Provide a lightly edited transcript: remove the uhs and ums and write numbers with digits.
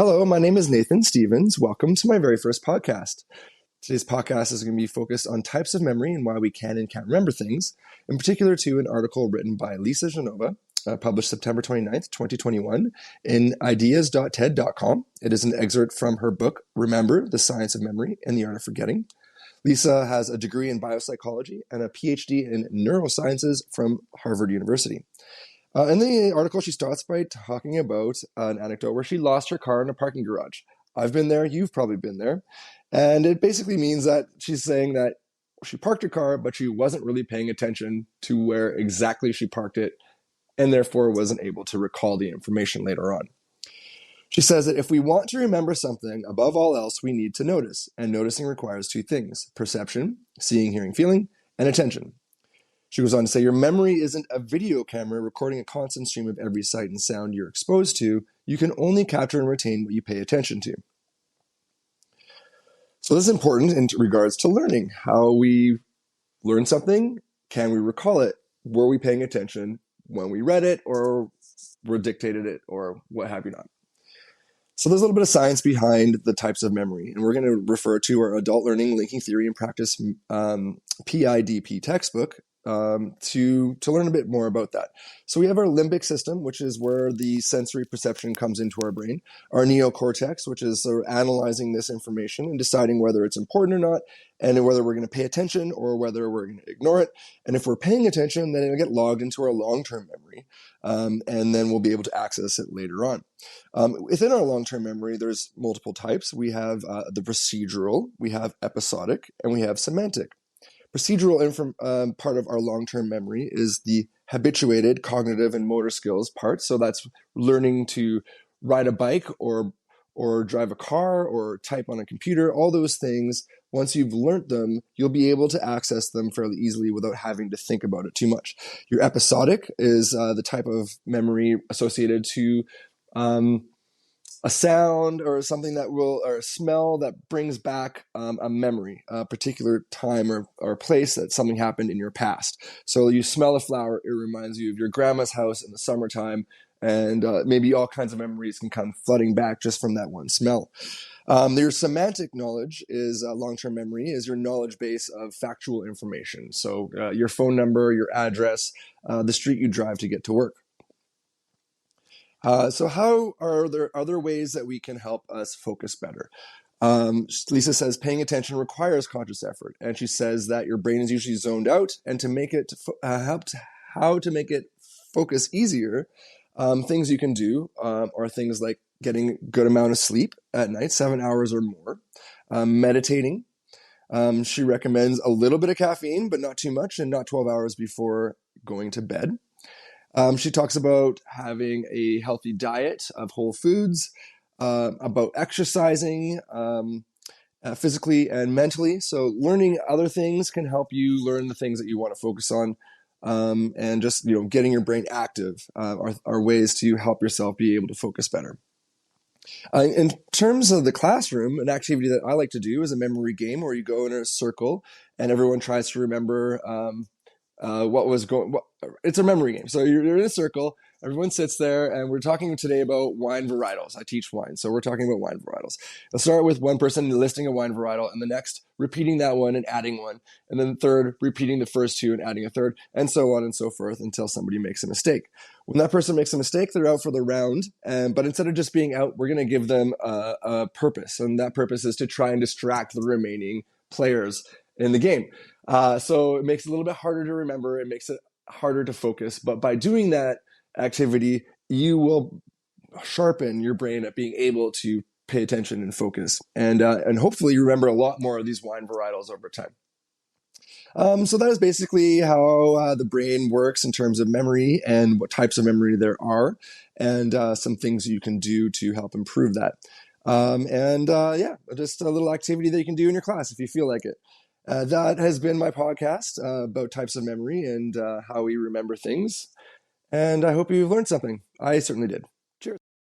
Hello, my name is Nathan Stevens. Welcome to my very first podcast. Today's podcast is going to be focused on types of memory and why we can and can't remember things, in particular to an article written by Lisa Genova, published September 29th, 2021 in ideas.ted.com. It is an excerpt from her book, Remember, The Science of Memory and the Art of Forgetting. Lisa has a degree in biopsychology and a PhD in neurosciences from Harvard University. In the article, she starts by talking about an anecdote where she lost her car in a parking garage. I've been there. You've probably been there. And it basically means that she's saying that she parked her car, but she wasn't really paying attention to where exactly she parked it, and therefore wasn't able to recall the information later on. She says that if we want to remember something, above all else, we need to notice. And noticing requires two things: perception, seeing, hearing, feeling, and attention. She goes on to say, your memory isn't a video camera recording a constant stream of every sight and sound you're exposed to. You can only capture and retain what you pay attention to. So this is important in regards to learning. How we learn something, can we recall it? Were we paying attention when we read it, or were dictated it, or what have you not? So there's a little bit of science behind the types of memory, and we're going to refer to our Adult Learning, Linking Theory and Practice PIDP textbook to learn a bit more about that. So we have our limbic system, which is where the sensory perception comes into our brain, our neocortex, which is sort of analyzing this information and deciding whether it's important or not, and whether we're going to pay attention or whether we're going to ignore it. And if we're paying attention, then it'll get logged into our long-term memory, and then we'll be able to access it later on. Within our long-term memory, there's multiple types. We have the procedural, we have episodic, and we have semantic. Procedural part of our long-term memory is the habituated cognitive and motor skills part. So that's learning to ride a bike or drive a car or type on a computer. All those things, once you've learnt them, you'll be able to access them fairly easily without having to think about it too much. Your episodic is the type of memory associated to a sound or something or a smell that brings back a memory, a particular time or place that something happened in your past. So you smell a flower, it reminds you of your grandma's house in the summertime, and maybe all kinds of memories can come flooding back just from that one smell. Your semantic knowledge is long-term memory, is your knowledge base of factual information. So your phone number, your address, the street you drive to get to work. So how are there other ways that we can help us focus better? Lisa says paying attention requires conscious effort, and she says that your brain is usually zoned out, and to make it how to make it focus easier, things you can do are things like getting a good amount of sleep at night, 7 hours or more, meditating. She recommends a little bit of caffeine, but not too much, and not 12 hours before going to bed. She talks about having a healthy diet of whole foods, about exercising physically and mentally. So learning other things can help you learn the things that you want to focus on, and just getting your brain active are ways to help yourself be able to focus better. In terms of the classroom, an activity that I like to do is a memory game where you go in a circle and everyone tries to remember it's a memory game. So you're in a circle, everyone sits there, and we're talking today about wine varietals. I teach wine, so we're talking about wine varietals. I'll start with one person listing a wine varietal, and the next repeating that one and adding one, and then the third repeating the first two and adding a third, and so on and so forth until somebody makes a mistake. When that person makes a mistake, they're out for the round, but instead of just being out, we're going to give them a purpose, and that purpose is to try and distract the remaining players in the game. So it makes it a little bit harder to remember. It makes it harder to focus. But by doing that activity, you will sharpen your brain at being able to pay attention and focus. And hopefully you remember a lot more of these wine varietals over time. So that is basically how the brain works in terms of memory and what types of memory there are, and some things you can do to help improve that. Just a little activity that you can do in your class if you feel like it. That has been my podcast about types of memory and how we remember things. And I hope you've learned something. I certainly did.